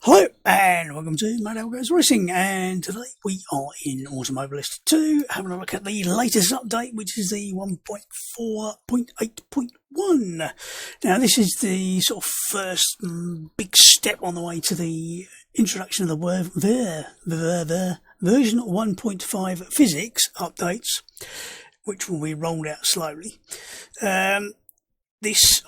Hello and welcome to Mad Goes Racing, and today we are in Automobilist 2 having a look at the latest update, which is the 1.4.8.1. Now this is the sort of first big step on the way to the introduction of the version 1.5 Physics updates, which will be rolled out slowly.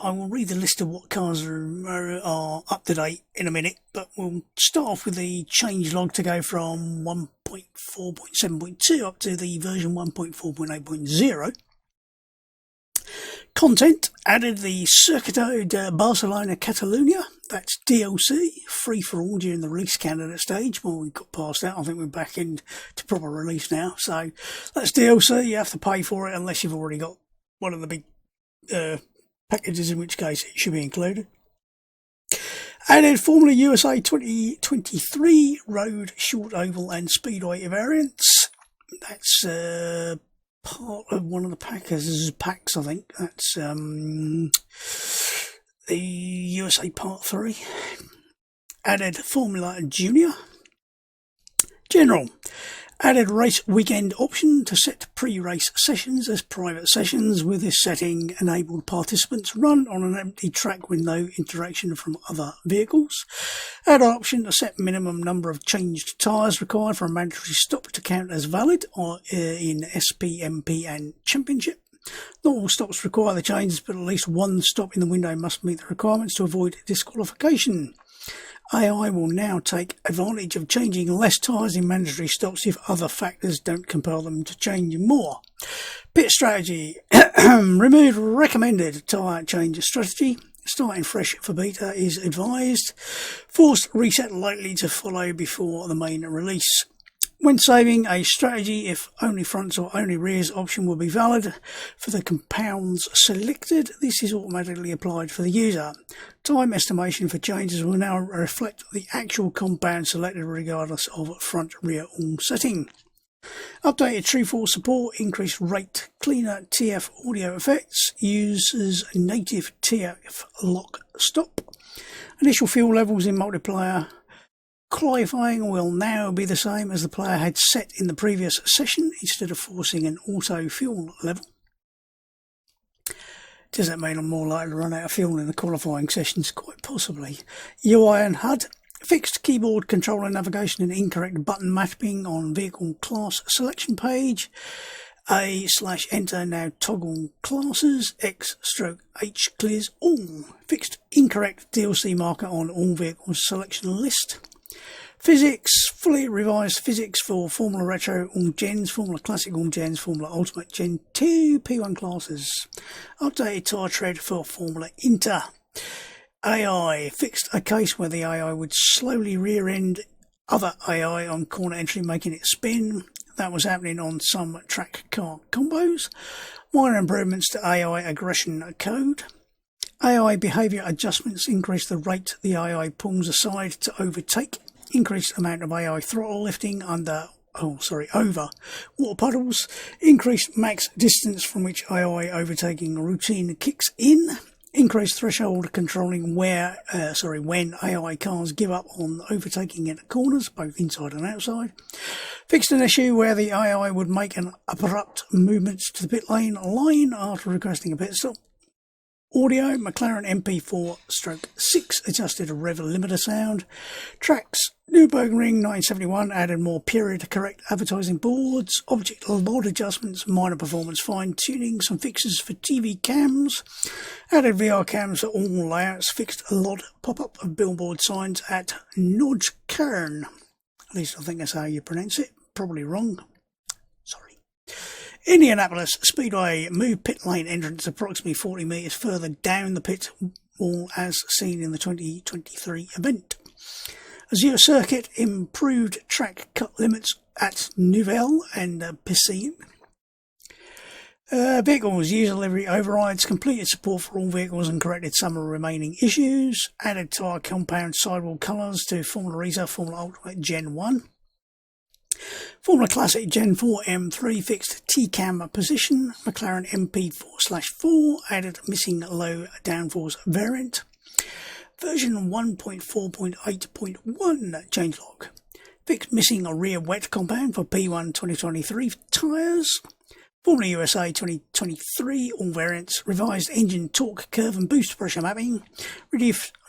I will read the list of what cars are up to date in a minute, but we'll start off with the change log to go from 1.4.7.2 up to the version 1.4.8.0. Content: added the Circuito de Barcelona-Catalunya. That's DLC, free for all during the release candidate stage. Well, we got past that. I think we're back into proper release now. So that's DLC. You have to pay for it unless you've already got one of the big packages, in which case it should be included. Added Formula USA 2023 road, short oval and speedway variants. That's part of one of the packs, I think. That's the USA Part 3. Added Formula Junior. General. Added race weekend option to set pre-race sessions as private sessions. With this setting, enabled participants run on an empty track with no interaction from other vehicles. Add option to set minimum number of changed tyres required for a mandatory stop to count as valid in SP, MP and Championship. Not all stops require the changes, but at least one stop in the window must meet the requirements to avoid disqualification. AI will now take advantage of changing less tyres in mandatory stops if other factors don't compel them to change more. Pit strategy. Remove recommended tyre change strategy. Starting fresh for beta is advised. Forced reset likely to follow before the main release. When saving a strategy, if only fronts or only rears option will be valid for the compounds selected. This is automatically applied for the user. Time estimation for changes will now reflect the actual compound selected regardless of front rear all setting. Updated True Force support, increased rate, cleaner TF audio effects, uses native TF lock stop. Initial fuel levels in multiplayer qualifying will now be the same as the player had set in the previous session instead of forcing an auto fuel level. Does that mean I'm more likely to run out of fuel in the qualifying sessions? Quite possibly. UI and HUD. Fixed keyboard controller navigation and incorrect button mapping on vehicle class selection page. A/enter now toggle classes. X/H clears all. Fixed incorrect DLC marker on all vehicles selection list. Physics, fully revised physics for Formula Retro all gens, Formula Classic all gens, Formula Ultimate Gen 2 P1 classes. Updated tyre tread for Formula Inter. AI, fixed a case where the AI would slowly rear end other AI on corner entry, making it spin. That was happening on some track car combos. Minor improvements to AI aggression code. AI behaviour adjustments increase the rate the AI pulls aside to overtake. Increased amount of AI throttle lifting over water puddles. Increased max distance from which AI overtaking routine kicks in. Increased threshold controlling when AI cars give up on overtaking in corners, both inside and outside. Fixed an issue where the AI would make an abrupt movement to the pit lane line after requesting a pit stop. Audio, McLaren MP4/6 adjusted rev limiter sound. Tracks, Nürburgring 971 added more period correct advertising boards. Object load adjustments, minor performance fine tuning, some fixes for TV cams. Added VR cams for all layouts. Fixed a lot pop-up of billboard signs at Nordkern. At least I think that's how you pronounce it. Probably wrong. Sorry. Indianapolis Speedway moved pit lane entrance approximately 40 metres further down the pit wall as seen in the 2023 event. Azure Circuit improved track cut limits at Nouvelle and Piscine. Vehicles user delivery overrides, completed support for all vehicles and corrected some of the remaining issues. Added tyre compound sidewall colours to Formula Racing, Formula Ultimate Gen 1. Formula Classic Gen4 M3 fixed T-cam position. McLaren MP4/4 added missing low downforce variant. Version 1.4.8.1 changelog. Fixed missing a rear wet compound for P1 2023 tyres. Formerly USA 2023, all variants. Revised engine torque curve and boost pressure mapping.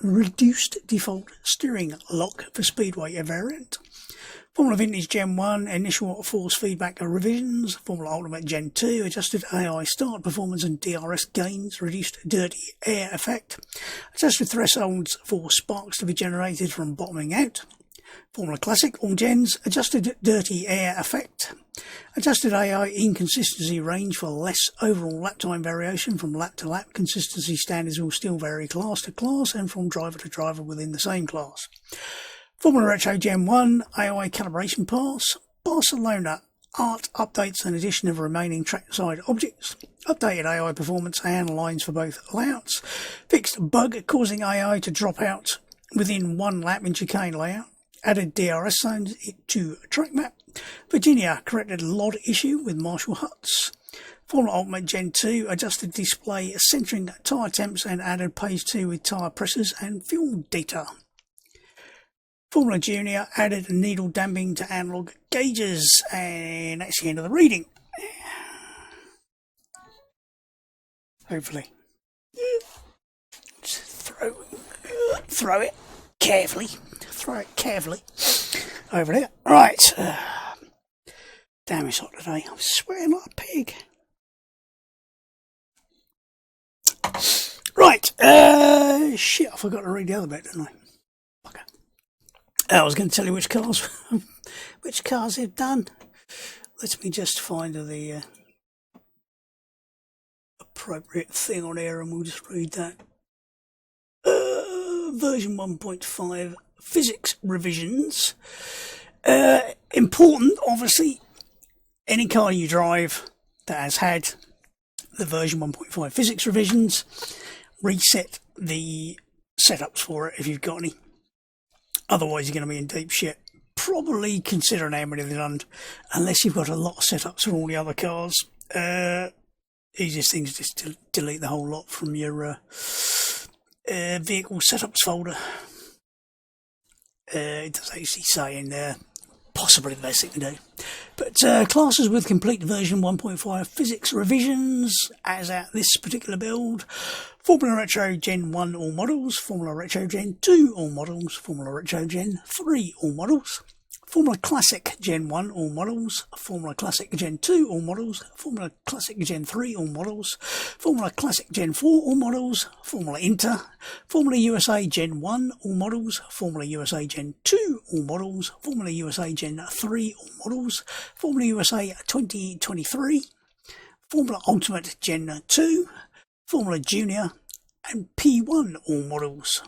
Reduced default steering lock for Speedway variant. Formula Vintage Gen 1, initial force feedback revisions. Formula Ultimate Gen 2, adjusted AI start performance and DRS gains. Reduced dirty air effect. Adjusted thresholds for sparks to be generated from bottoming out. Formula Classic, all gens, adjusted dirty air effect. Adjusted AI inconsistency range for less overall lap time variation from lap to lap. Consistency standards will still vary class to class and from driver to driver within the same class. Formula Retro Gen1, AI calibration pass. Barcelona art updates and addition of remaining trackside objects. Updated AI performance and lines for both layouts. Fixed bug causing AI to drop out within one lap in chicane layout. Added DRS zones to track map. Virginia corrected LOD issue with Marshall Huts. Formula Ultimate Gen 2 adjusted display centering tyre temps and added page 2 with tyre pressures and fuel data. Formula Junior added needle damping to analog gauges, and that's the end of the reading. Hopefully. Just throw it carefully. Throw it carefully over there. Right. Damn, it's hot today. I'm sweating like a pig. Right. Shit, I forgot to read the other bit, didn't I? Okay. I was going to tell you which cars they've done. Let me just find the appropriate thing on here and we'll just read that. Version 1.5 Physics revisions. Important, obviously. Any car you drive that has had the version 1.5 Physics revisions, reset the setups for it if you've got any. Otherwise, you're going to be in deep shit. Probably considering how many they've done, unless you've got a lot of setups for all the other cars. Easiest thing is just to delete the whole lot from your vehicle setups folder. It does actually say in there, possibly the best thing to do. But classes with complete version 1.5 Physics revisions, as at this particular build. Formula Retro Gen1 all models, Formula Retro Gen2 all models, Formula Retro Gen3 all models, Formula Classic Gen1 all models, Formula Classic Gen2 all models, Formula Classic Gen3 all models, Formula Classic Gen4 all models, Formula Inter, Formula USA Gen1 all models, Formula USA Gen2 all models, Formula USA Gen3 all models, Formula USA 2023, Formula Ultimate Gen2, Formula Junior and P1 all models.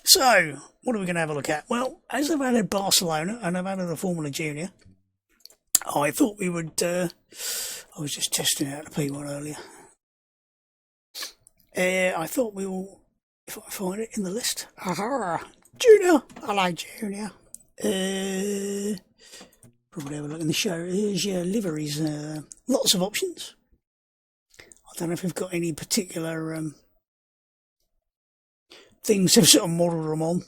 So, what are we going to have a look at? Well, as I've added Barcelona and I've added the Formula Junior, I thought we would, I was just testing out the P1 earlier. I thought we will, if I find it in the list, Junior, hello Junior. Probably have a look in the show. Here's your liveries, lots of options. I don't know if we've got any particular things they've sort of modelled them on.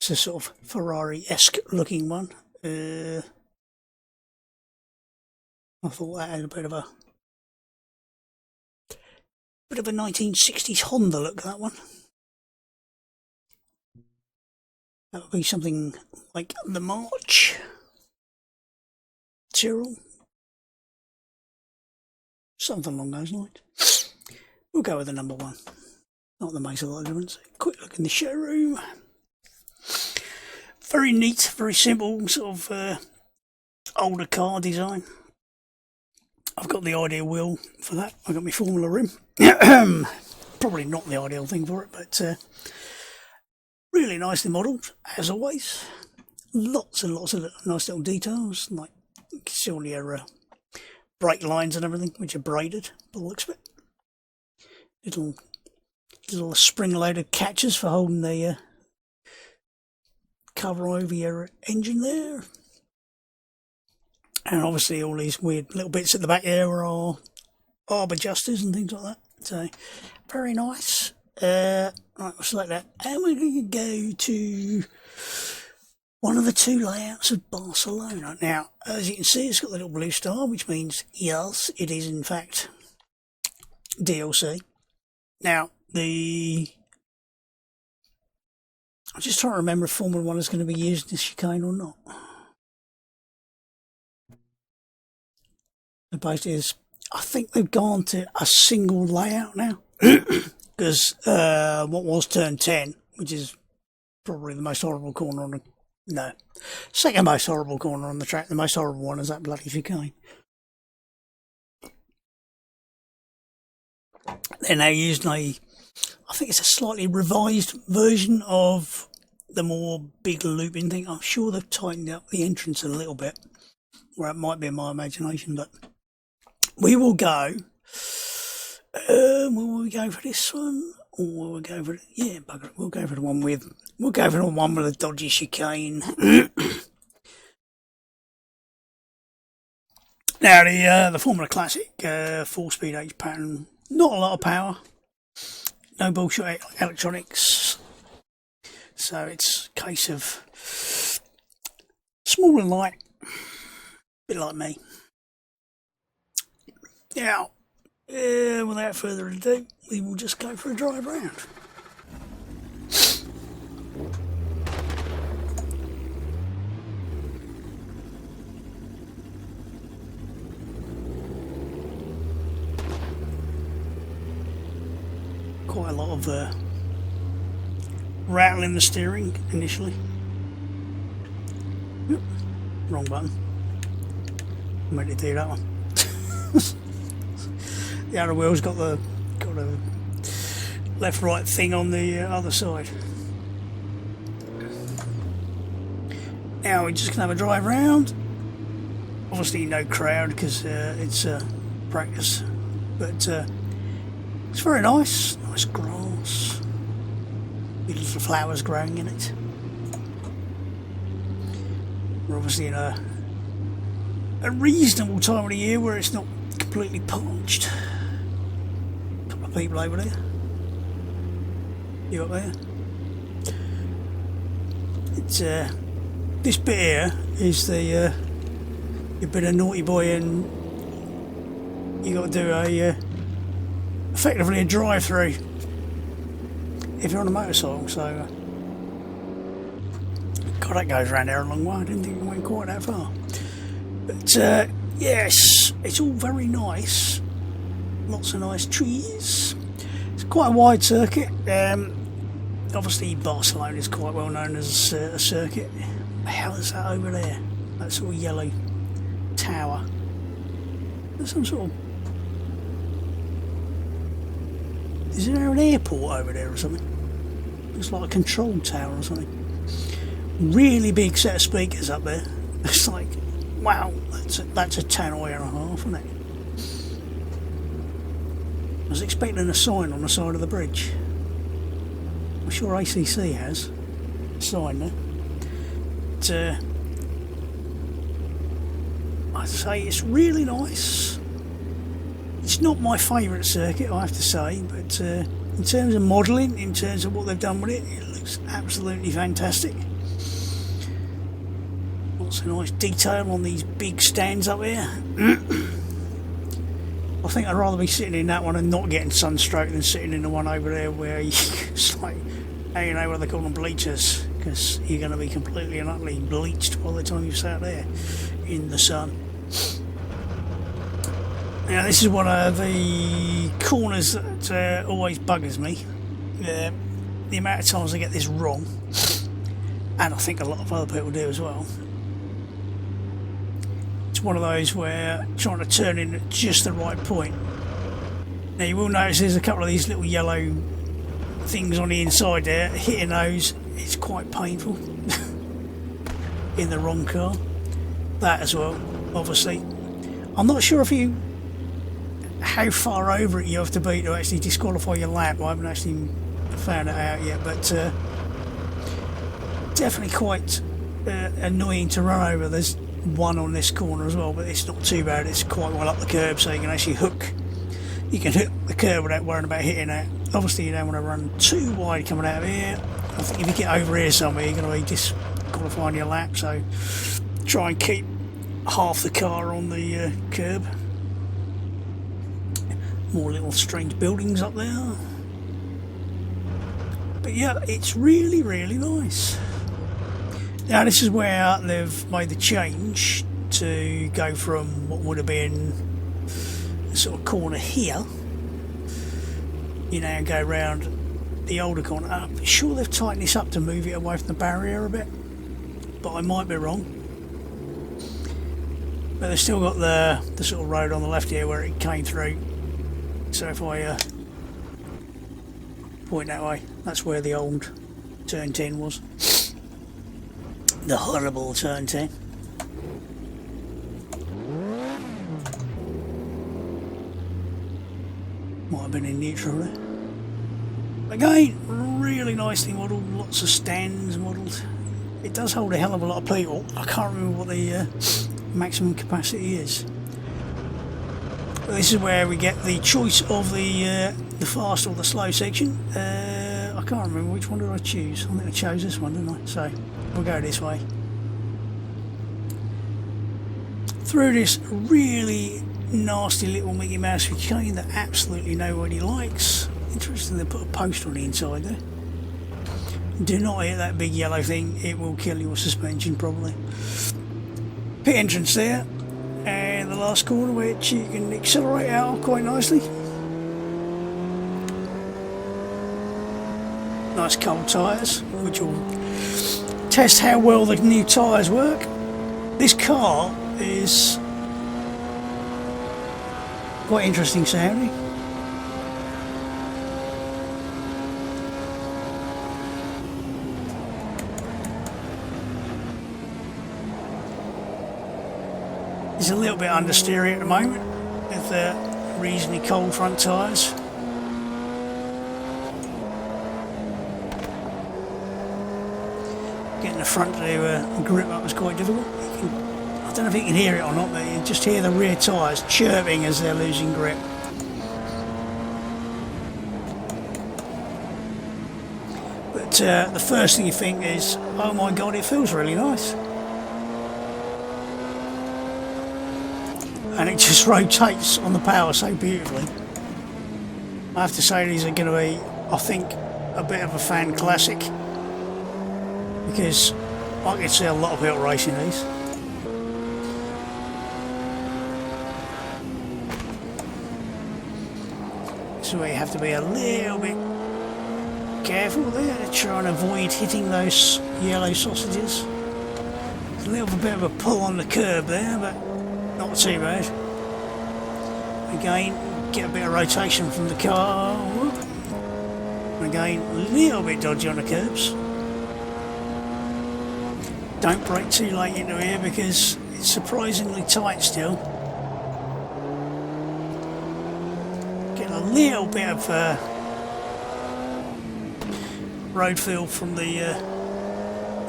It's a sort of Ferrari-esque looking one. I thought that had a bit of a 1960s Honda look, that one. That would be something like the March Tyrrell. Something along those lines. We'll go with the number one. Not that makes a lot of difference. Quick look in the showroom. Very neat, very simple, sort of older car design. I've got the ideal wheel for that. I've got my Formula rim. Probably not the ideal thing for it, but really nicely modelled, as always. Lots and lots of nice little details, like you can see all your brake lines and everything, which are braided by the looks of it. Little spring-loaded catches for holding the cover over your engine there. And obviously all these weird little bits at the back there are arb adjusters and things like that. So, very nice. Right, we'll select that, and we're going to go to one of the two layouts of Barcelona. Now, as you can see, it's got the little blue star, which means yes, it is in fact DLC. Now, I'm just trying to remember if Formula 1 is going to be used in chicane or not. The base is, I think they've gone to a single layout now, because what was turn 10, which is probably the most horrible corner on the, no, second most horrible corner on the track, the most horrible one is that bloody chicane. They're now using I think it's a slightly revised version of the more big looping thing. I'm sure they've tightened up the entrance a little bit, or it might be in my imagination, but we will go. Will we go for this one, or will we go for it? Yeah, bugger it. We'll go for the one with a dodgy chicane. Now the Formula Classic 4-speed H pattern. Not a lot of power, no bullshit electronics, so it's a case of small and light, a bit like me. Now, without further ado, we will just go for a drive round. Quite a lot of rattling the steering initially. Oop, wrong button. Made it do that one. The other wheel's got a left-right thing on the other side. Now we're just gonna have a drive round. Obviously no crowd because it's practice, but it's very nice. Nice grass, with little flowers growing in it. We're obviously in a reasonable time of the year where it's not completely parched. A couple of people over there. You up there? It's this bit here is the you've been a naughty boy and you got to do a effectively a drive-through if you're on a motorcycle. So God, that goes around there a long way. I didn't think it went quite that far, but yes, it's all very nice. Lots of nice trees. It's quite a wide circuit. Obviously Barcelona is quite well known as a circuit. What the hell is that over there? That sort of yellow tower. There's some sort of, is there an airport over there or something? Looks like a control tower or something. Really big set of speakers up there. It's like, wow, that's a tannoy and a half, isn't it? I was expecting a sign on the side of the bridge. I'm sure ACC has a sign there. But, I'd say it's really nice. It's not my favourite circuit, I have to say, but in terms of modelling, in terms of what they've done with it, it looks absolutely fantastic. Lots of nice detail on these big stands up here. I think I'd rather be sitting in that one and not getting sunstroke than sitting in the one over there where it's like, you know what they call them, bleachers, because you're going to be completely and utterly bleached by the time you've sat there in the sun. Now this is one of the corners that always buggers me. The amount of times I get this wrong, and I think a lot of other people do as well. It's one of those where trying to turn in at just the right point. Now you will notice there's a couple of these little yellow things on the inside there. Hitting those, it's quite painful in the wrong car. That as well, obviously. I'm not sure how far over it you have to be to actually disqualify your lap. I haven't actually found it out yet, but definitely quite annoying to run over. There's one on this corner as well, but it's not too bad. It's quite well up the curb, so you can actually hook you can hit the curb without worrying about hitting it. Obviously you don't want to run too wide coming out of here. I think if you get over here somewhere you're going to be disqualifying your lap, so try and keep half the car on the curb. More little strange buildings up there. But yeah, it's really, really nice. Now this is where they've made the change to go from what would have been a sort of corner here. You now go round the older corner. I'm sure they've tightened this up to move it away from the barrier a bit, but I might be wrong. But they've still got the sort of road on the left here where it came through. So if I point that way, that's where the old turn 10 was. The horrible turn 10. Might have been in neutral there. Again, really nicely modelled, lots of stands modelled. It does hold a hell of a lot of people. I can't remember what the maximum capacity is. But this is where we get the choice of the fast or the slow section. I can't remember which one did I choose. I think I chose this one, didn't I? So we'll go this way. Through this really nasty little Mickey Mouse chicane that absolutely nobody likes. Interesting, they put a poster on the inside there. Do not hit that big yellow thing, it will kill your suspension probably. Pit entrance there, and the last corner which you can accelerate out quite nicely. Nice cold tyres, which will test how well the new tyres work. This car is quite interesting sounding. It's a little bit understeery at the moment with the reasonably cold front tyres. Getting the front to grip up was quite difficult. I don't know if you can hear it or not, but you just hear the rear tyres chirping as they're losing grip. But the first thing you think is, oh my god, it feels really nice. And it just rotates on the power so beautifully. I have to say these are going to be, I think, a bit of a fan classic, because I can see a lot of people racing these. So you have to be a little bit careful there to try and avoid hitting those yellow sausages. There's a little bit of a pull on the curb there, but not too bad. Again, get a bit of rotation from the car. Again, a little bit dodgy on the curbs. Don't brake too late into here because it's surprisingly tight still. Get a little bit of road feel from the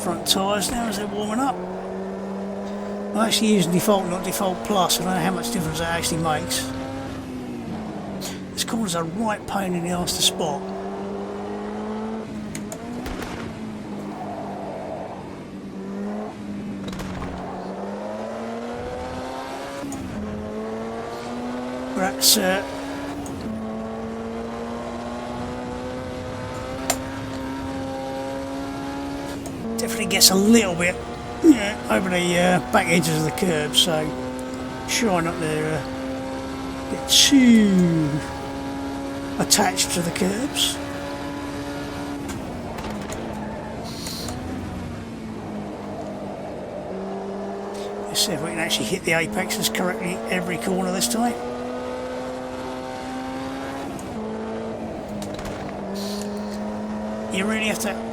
front tyres now as they're warming up. I'm actually using default, not default plus. I don't know how much difference that actually makes. This corner's a right pain in the arse to spot. But that's definitely gets a little bit over the back edges of the curb, so try not to get too attached to the curbs. Let's see if we can actually hit the apexes correctly every corner this time. You really have to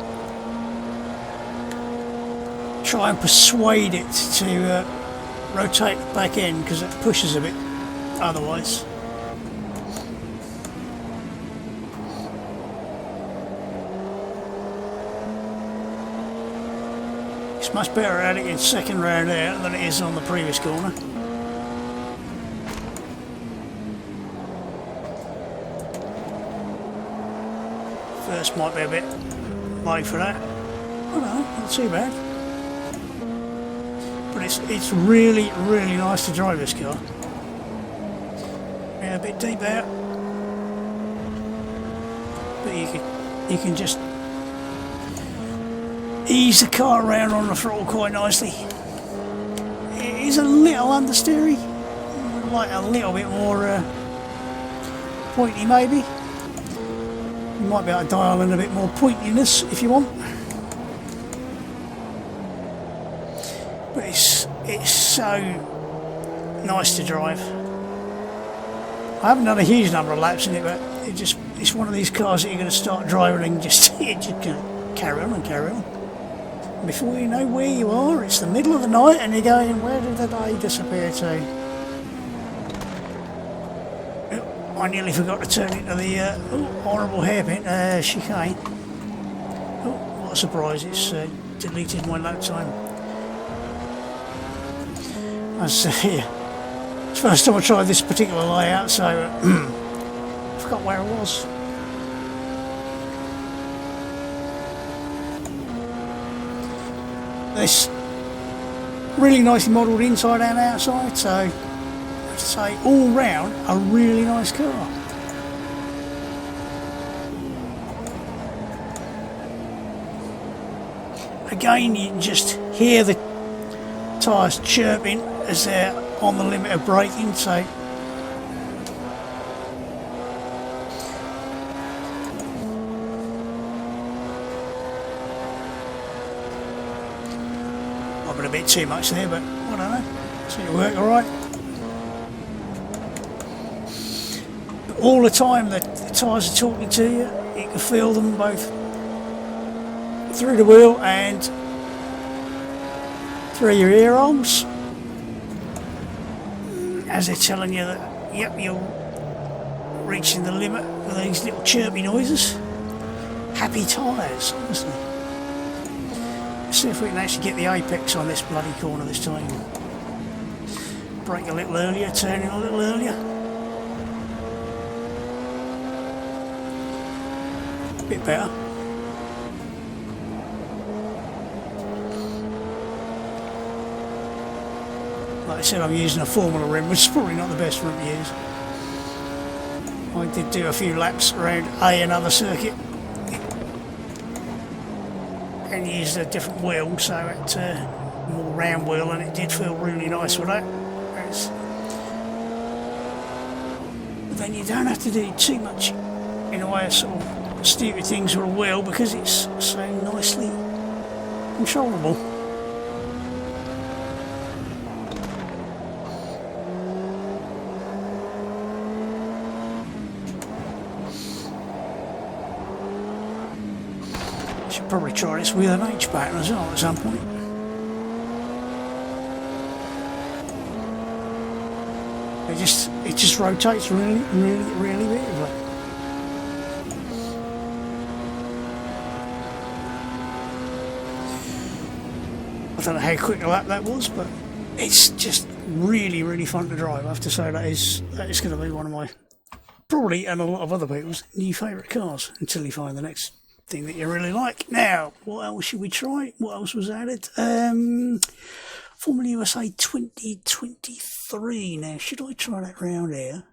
try and persuade it to rotate the back end because it pushes a bit otherwise. It's much better at it in second round out than it is on the previous corner. First might be a bit low for that. Oh no, not too bad. But it's really, really nice to drive this car. Yeah, a bit deep out. But you can just ease the car around on the throttle quite nicely. It is a little understeery, like a little bit more pointy maybe. You might be able to dial in a bit more pointiness if you want. But it's so nice to drive. I haven't done a huge number of laps in it, but it's one of these cars that you're going to start driving and just going to carry on and carry on. And before you know where you are, it's the middle of the night and you're going, where did the day disappear to? I nearly forgot to turn into the horrible hairpin chicane. Oh, what a surprise, it's deleted my lap time. It's the first time I tried this particular layout, so I forgot where I was. This really nicely modelled inside and outside, so I have to say all round a really nice car. Again, you can just hear the tyres chirping as they're on the limit of braking, so might be a bit too much there, but I don't know, seems to work alright. But all the time the tyres are talking to you, you can feel them both through the wheel and through your ear holes, as they're telling you that, yep, you're reaching the limit with these little chirpy noises. Happy tyres, honestly. Let's see if we can actually get the apex on this bloody corner this time. Brake a little earlier, turn in a little earlier. Bit better. Like I said, I'm using a Formula rim, which is probably not the best rim to use. I did do a few laps around another circuit and used a different wheel, so it's a more round wheel, and it did feel really nice with that. But then you don't have to do too much in a way of sort of stupid things with a wheel because it's so nicely controllable. Probably try this with an H pattern as well at some point. It just rotates really beautifully. I don't know how quick a lap that was, but it's just really fun to drive. I have to say that is going to be one of my, probably, and a lot of other people's new favourite cars until you find the next thing that you really like. Now, what else should we try? What else was added? Formula USA 2023. Now, should I try that round here?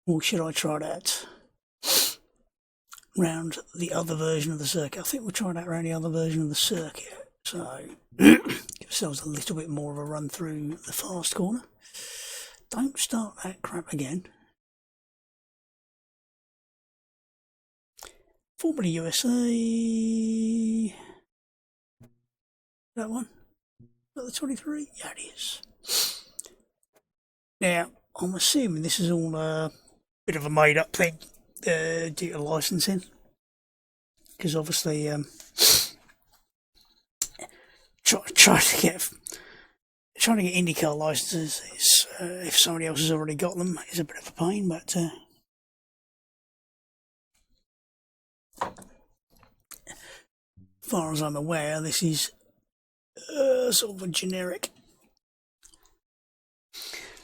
Or should I try that round the other version of the circuit? I think we'll try that round the other version of the circuit. So, give ourselves a little bit more of a run through the fast corner. Don't start that crap again. Formula USA, that one, is that the 23? Yeah, it is. Now, I'm assuming this is all a bit of a made up thing due to licensing, because obviously trying to get IndyCar licenses is, if somebody else has already got them, is a bit of a pain, but as far as I'm aware, this is sort of a generic.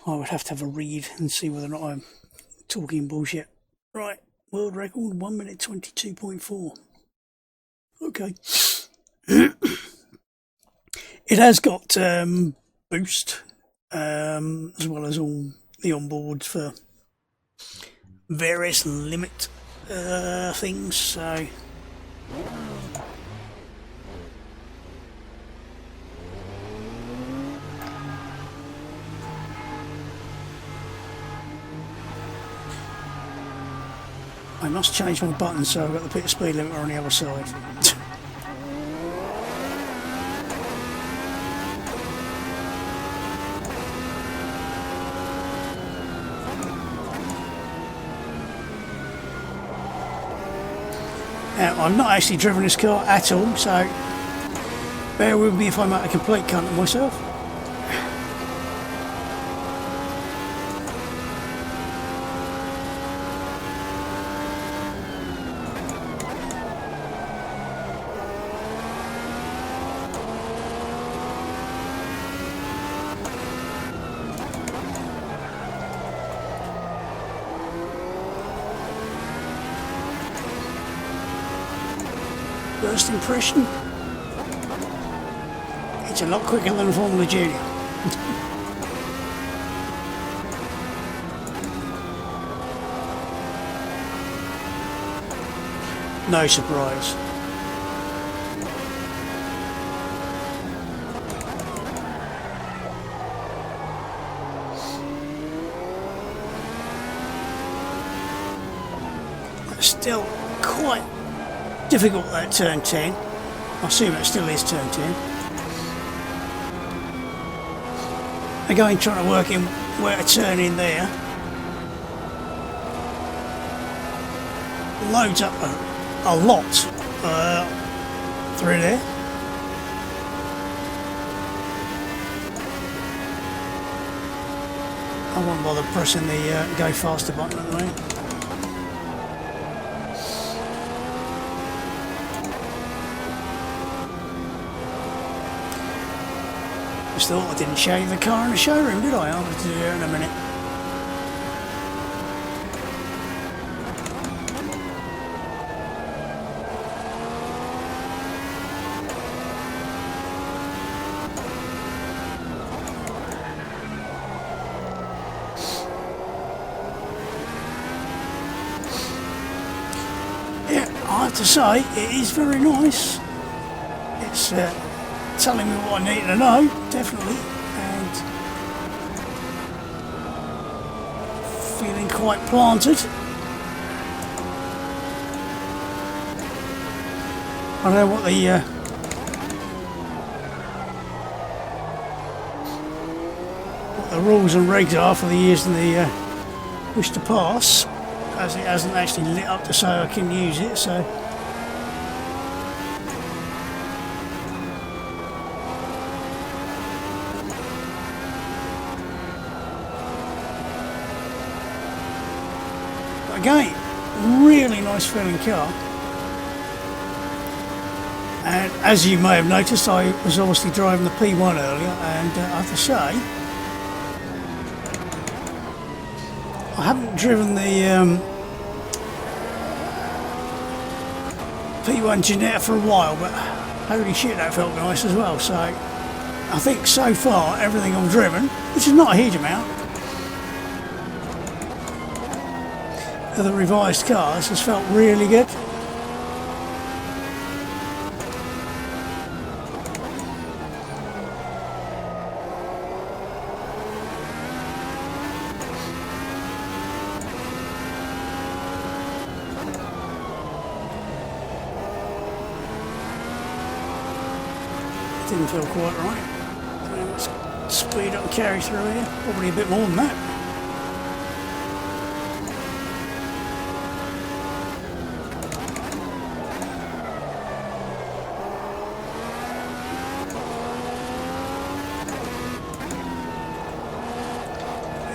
I would have to have a read and see whether or not I'm talking bullshit. Right, world record 1 minute 22.4. Okay. It has got boost, as well as all the onboards for various limit things, so I must change my buttons so I've got the pit speed limiter on the other side. Now, I've not actually driven this car at all, so bear with me if I make a complete cunt of myself. First impression, it's a lot quicker than a Formula Junior. No surprise. It's still quite difficult at turn 10. I assume it still is turn 10. Again, trying to work in where to turn in there. Loads up a lot through there. I won't bother pressing the go faster button at the moment. Just thought I didn't show you the car in the showroom, did I? I'll have to do it in a minute. Yeah, I have to say, it is very nice. It's telling me what I need to know, definitely, and feeling quite planted. I don't know what the rules and regs are for the years and the wish to pass, as it hasn't actually lit up to say I can use it, so again, really nice feeling car. And as you may have noticed, I was obviously driving the P1 earlier, and I have to say, I haven't driven the P1 Gen3 for a while, but holy shit, that felt nice as well. So I think so far everything I've driven, which is not a huge amount, of the revised cars has felt really good. Didn't feel quite right. Let's speed up and carry through here, probably a bit more than that.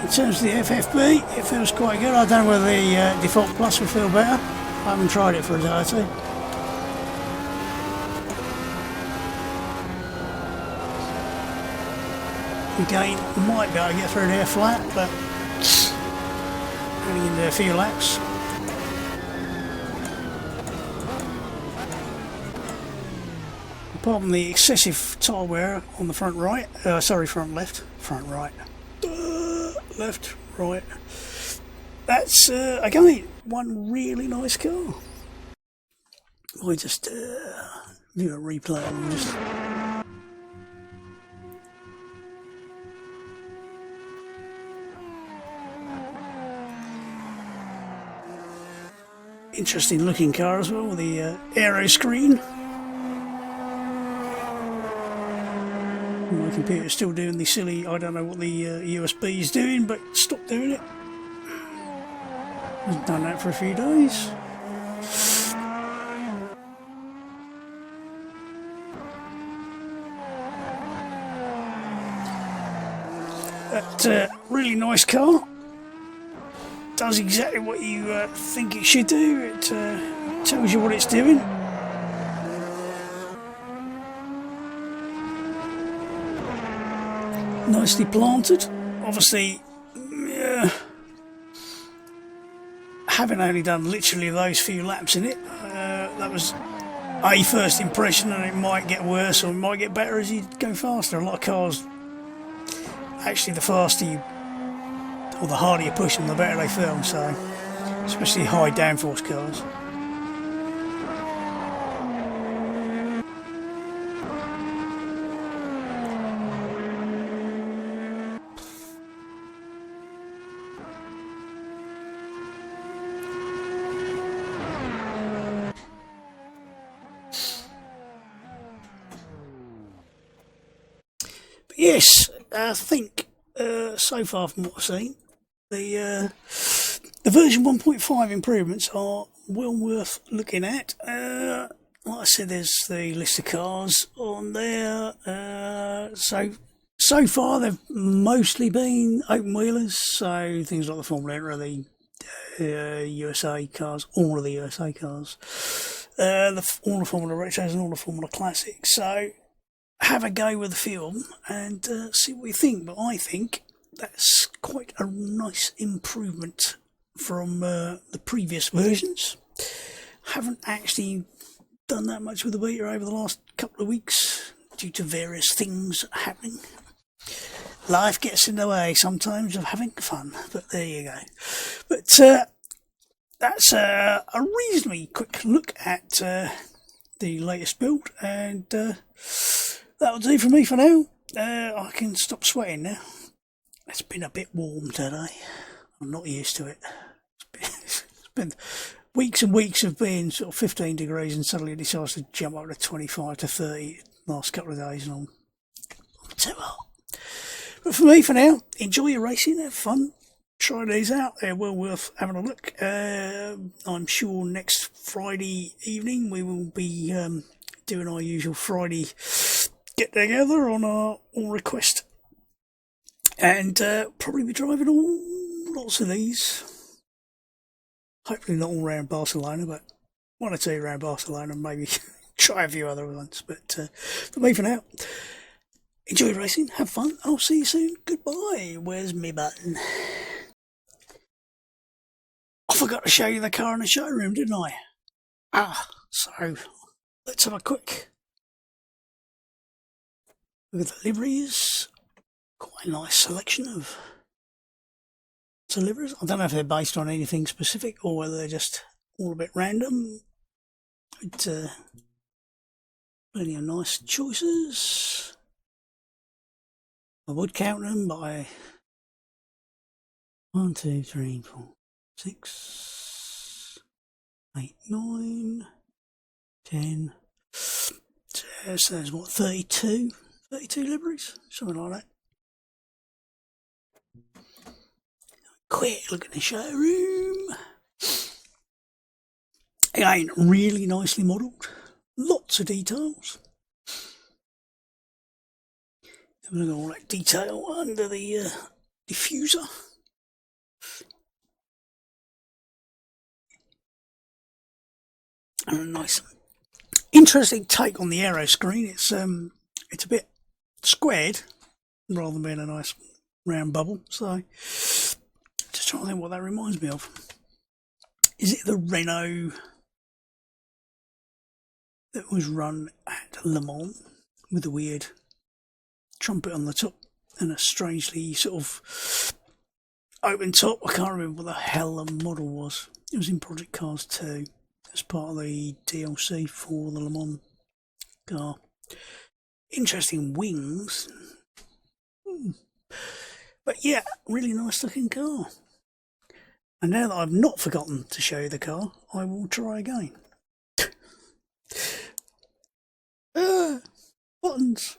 In terms of the FFB, it feels quite good. I don't know whether the default plus will feel better. I haven't tried it for a day or two. Again, might be able to get through there flat, but getting into a few laps. Apart from the excessive tyre wear on the front right, front left, front right, left, right. That's again one really nice car. I just view a replay on this. Interesting looking car as well with the aero screen. My computer's still doing the silly, I don't know what the USB is doing, but stop doing it. I've done that for a few days. That really nice car. Does exactly what you think it should do. It tells you what it's doing. Nicely planted. Obviously, having only done literally those few laps in it, that was a first impression, and it might get worse or it might get better as you go faster. A lot of cars, actually, the faster you, or the harder you push them, the better they feel. So, especially high downforce cars. Yes, I think so far from what I've seen, the version 1.5 improvements are well worth looking at. Like I said, there's the list of cars on there. So far they've mostly been open wheelers, so things like the Formula Enter, the USA cars, all of the USA cars, all the Formula Retros and all the Formula Classics. So have a go with the film and see what you think. But I think that's quite a nice improvement from the previous versions. Haven't actually done that much with the beta over the last couple of weeks due to various things happening. Life gets in the way sometimes of having fun, but there you go. But that's a reasonably quick look at the latest build, and that'll do for me for now. I can stop sweating now. It's been a bit warm today. I'm not used to it. It's been weeks and weeks of being sort of 15 degrees and suddenly it decides to jump up to 25 to 30 last couple of days, and I'm too hot. But for me, for now, enjoy your racing, have fun, try these out. They're well worth having a look. I'm sure next Friday evening we will be doing our usual Friday get together on our request, and probably be driving lots of these. Hopefully not all around Barcelona, but one or two around Barcelona, maybe try a few other ones. But for me, for now, enjoy racing, have fun. I'll see you soon. Goodbye. Where's my button? I forgot to show you the car in the showroom, didn't I? So let's have a quick look at the liveries. Quite a nice selection of liveries. I don't know if they're based on anything specific or whether they're just all a bit random. But plenty of nice choices. I would count them by 1, 2, 3, 4, 6, 8, 9, 10. So there's what, 32 liveries, something like that. Quick look at the showroom. Again, really nicely modelled. Lots of details. Have a look at all that detail under the diffuser. And a nice, interesting take on the aero screen. It's a bit squared rather than being a nice round bubble. So Just trying to think what that reminds me of. Is it the Renault that was run at Le Mans with a weird trumpet on the top and a strangely sort of open top? I can't remember what the hell the model was. It was in Project Cars 2 as part of the DLC for the Le Mans car. Interesting wings. But yeah, really nice looking car. And now that I've not forgotten to show you the car, I will try again. Buttons.